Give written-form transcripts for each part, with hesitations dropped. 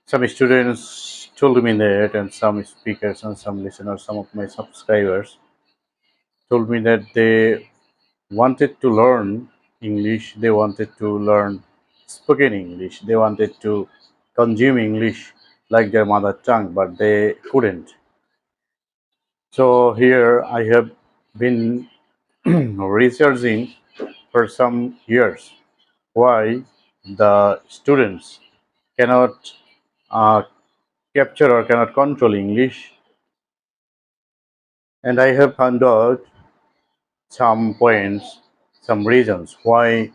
Some students told me that, and some speakers and some listeners, some of my subscribers told me that they wanted to learn English, they wanted to learn spoken English, they wanted to consume English like their mother tongue, but they couldn't. So here I have been researching for some years why the students cannot uh, capture or cannot control English, and I have found out some points, some reasons why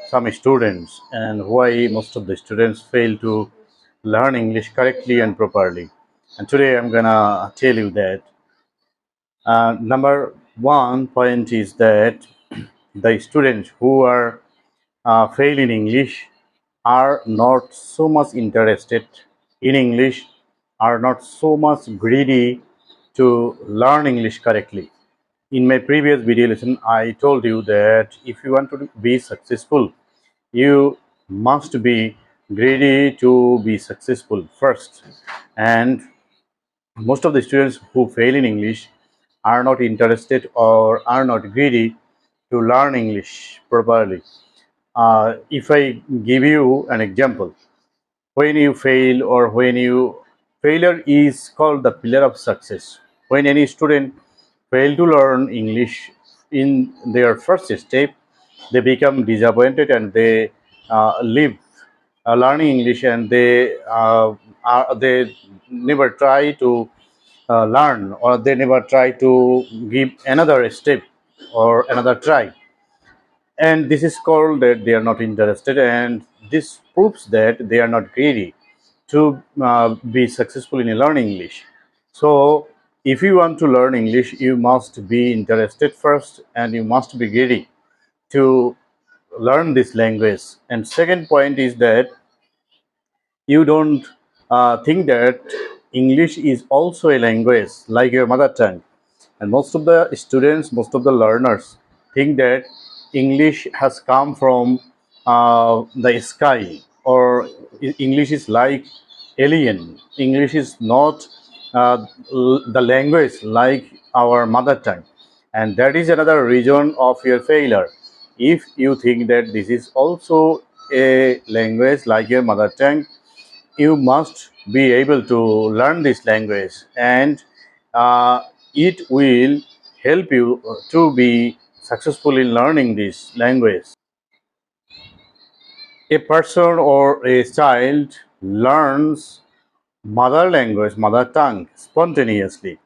some students and why most of the students fail to learn English correctly and properly. And today I'm gonna tell you that number one point is that the students who are fail in English are not so much interested in English, are not so much greedy to learn English correctly. In my previous video lesson, I told you that if you want to be successful, you must be greedy to be successful first. And most of the students who fail in English are not interested or are not greedy to learn English properly. If I give you an example, when you fail or when you failure is called the pillar of success. When any student fail to learn English in their first step, they become disappointed and they leave learning English, and they never try to learn, or they never try to give another step or another try, and this is called that they are not interested, and this proves that they are not greedy to be successful in learning English. So if you want to learn English, you must be interested first and you must be greedy to learn this language. And second point is that you don't think that English is also a language like your mother tongue. And most of the students, most of the learners think that English has come from the sky, or English is like alien. English is not the language like our mother tongue. And that is another reason of your failure. If you think that this is also a language like your mother tongue, you must be able to learn this language, and uh, it will help you to be successful in learning this language. A person or a child learns mother language, mother tongue spontaneously.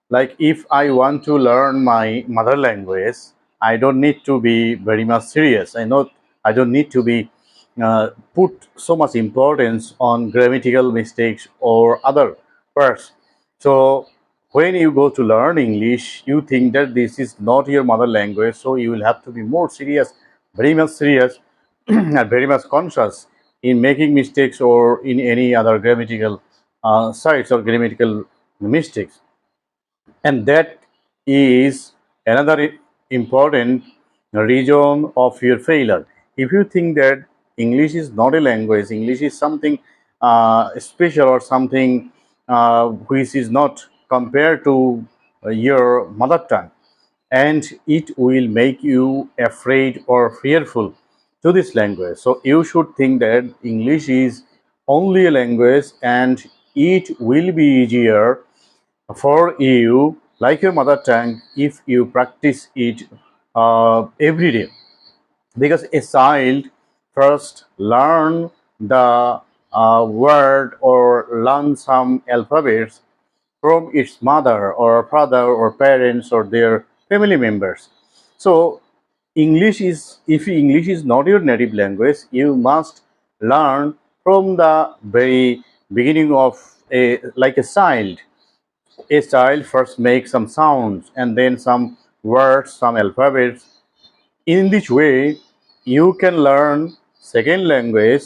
Like if I want to learn my mother language, I don't need to be very much serious. I don't need to be put so much importance on grammatical mistakes or other parts. So when you go to learn English, you think that this is not your mother language, so you will have to be more serious, very much serious, and very much conscious in making mistakes or in any other grammatical sites or grammatical mistakes. And that is another important reason of your failure. If you think that English is not a language, English is something special or something which is not compared to your mother tongue, and it will make you afraid or fearful to this language. So you should think that English is only a language, and it will be easier for you, like your mother tongue, if you practice it every day. Because a child first learn the word or learn some alphabets from its mother or father or parents or their family members. So English is, if English is not your native language, you must learn from the very beginning of a, like a child. A child first makes some sounds and then some words, some alphabets. In this way, you can learn second language.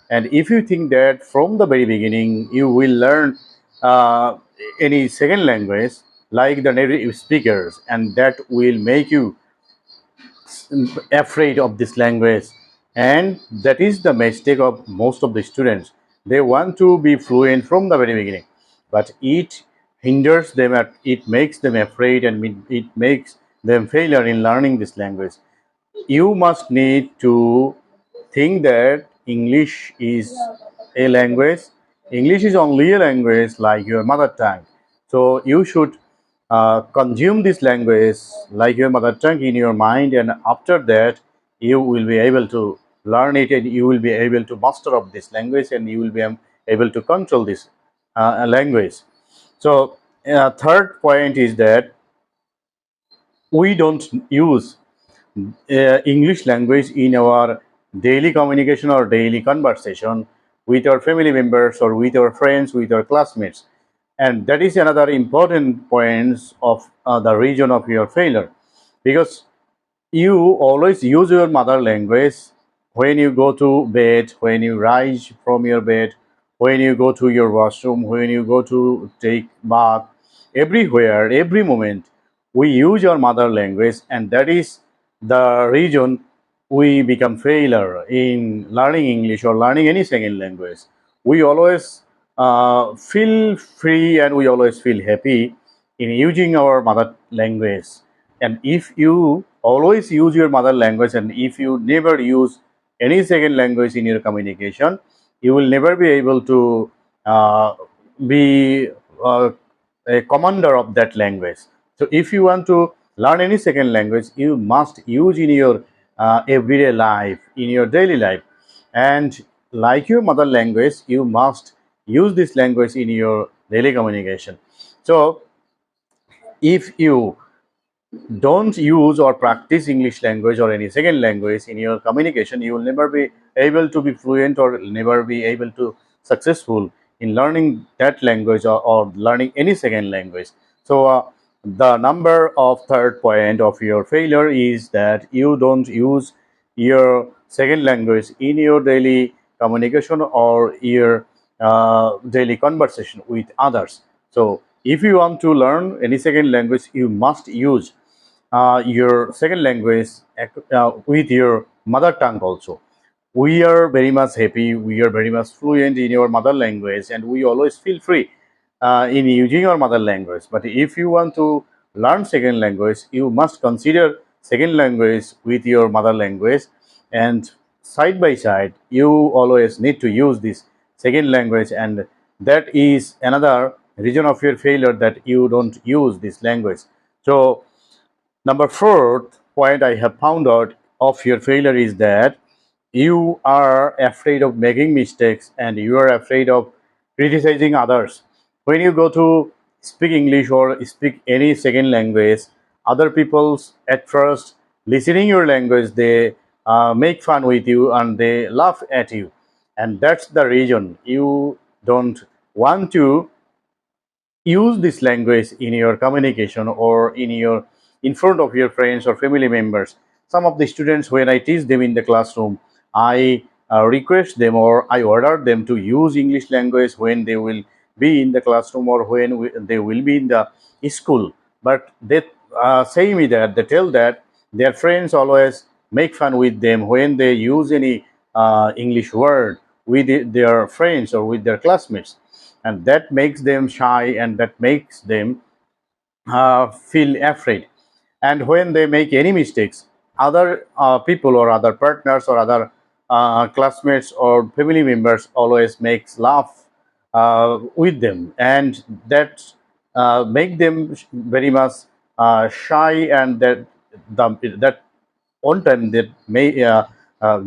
And if you think that from the very beginning you will learn uh, any second language like the native speakers, and that will make you afraid of this language. And that is the mistake of most of the students. They want to be fluent from the very beginning, but it hinders them, it makes them afraid, and it makes them failure in learning this language. You must need to think that English is a language. English is only a language like your mother tongue. So you should consume this language like your mother tongue in your mind, and after that, you will be able to learn it, and you will be able to master of this language, and you will be able to control this language. So, third point is that we don't use English language in our daily communication or daily conversation with our family members or with our friends, with our classmates. And that is another important point of the reason of your failure, because you always use your mother language when you go to bed, when you rise from your bed, when you go to your washroom, when you go to take bath, everywhere, every moment, we use our mother language, and that is the reason we become failure in learning English or learning any second language. We always feel free, and we always feel happy in using our mother language. And if you always use your mother language, and if you never use any second language in your communication, you will never be able to be a commander of that language. So if you want to learn any second language, you must use in your everyday life, in your daily life. And like your mother language, you must use this language in your daily communication. So if you don't use or practice English language or any second language in your communication, you will never be able to be fluent, or never be able to successful in learning that language, or learning any second language. So the number of third point of your failure is that you don't use your second language in your daily communication or your daily conversation with others. So if you want to learn any second language, you must use your second language with your mother tongue also. We are very much happy, we are very much fluent in your mother language, and we always feel free in using our mother language. But if you want to learn second language, you must consider second language with your mother language, and side by side you always need to use this second language. And that is another reason of your failure, that you don't use this language. So number fourth point I have found out of your failure is that you are afraid of making mistakes, and you are afraid of criticizing others. When you go to speak English or speak any second language, other people's at first listening your language, they make fun with you and they laugh at you. And that's the reason you don't want to use this language in your communication or in front of your friends or family members. Some of the students, when I teach them in the classroom, I request them, or I order them to use English language when they will be in the classroom, or when they will be in the school. But they say me that they tell that their friends always make fun with them when they use any English word with their friends or with their classmates, and that makes them shy, and that makes them feel afraid. And when they make any mistakes, other people or other partners or other classmates or family members always makes laugh with them, and that make them very much shy, and that on time that may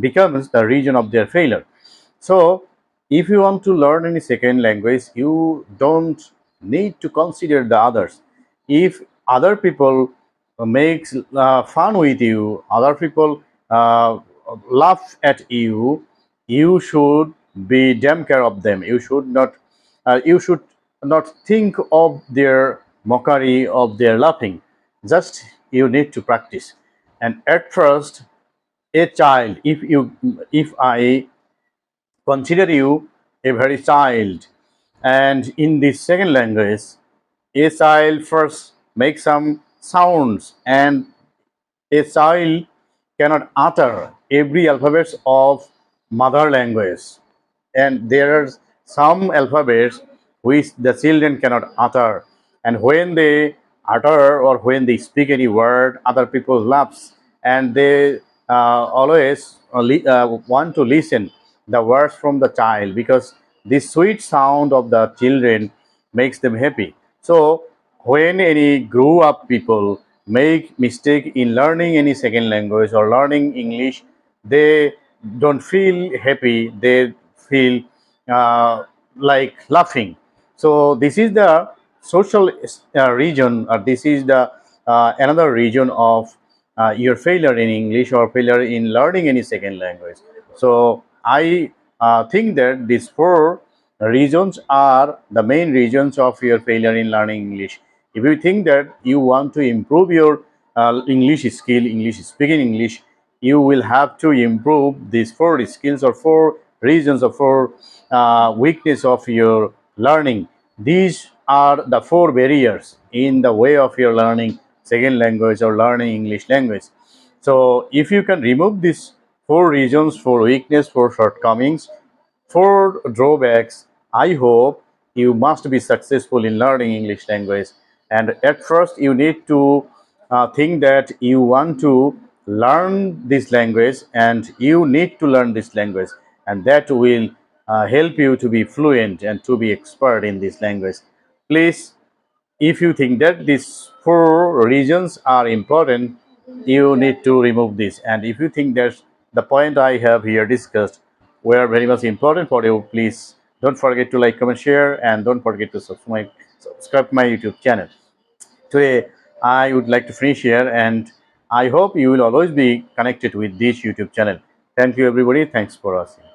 becomes the reason of their failure. So, if you want to learn any second language, you don't need to consider the others. If other people makes fun with you, other people laugh at you, you should be damn care of them. You should not think of their mockery, of their laughing. Just you need to practice. And at first, a child, if I consider you a very child, and in the second language, a child first makes some sounds, and a child cannot utter every alphabet of mother language, and some alphabets which the children cannot utter, and when they utter or when they speak any word, other people laughs, and they always want to listen the words from the child, because the sweet sound of the children makes them happy. So when any grew up people make mistake in learning any second language or learning English, they don't feel happy, they feel like laughing. So this is the social region, or this is the another region of your failure in English or failure in learning any second language. So I think that these four regions are the main regions of your failure in learning English. If you think that you want to improve your English skill, English speaking English, you will have to improve these four skills or four regions or four weakness of your learning. These are the four barriers in the way of your learning second language or learning English language. So if you can remove these four regions, four weakness, four shortcomings, for drawbacks, I hope you must be successful in learning English language. And at first, you need to think that you want to learn this language and you need to learn this language, and that will help you to be fluent and to be expert in this language. Please, if you think that these four regions are important, you need to remove this. And if you think that the point I have here discussed were very much important for you, please don't forget to like, comment, share, and don't forget to subscribe my YouTube channel. Today, I would like to finish here, and I hope you will always be connected with this YouTube channel. Thank you, everybody. Thanks for watching.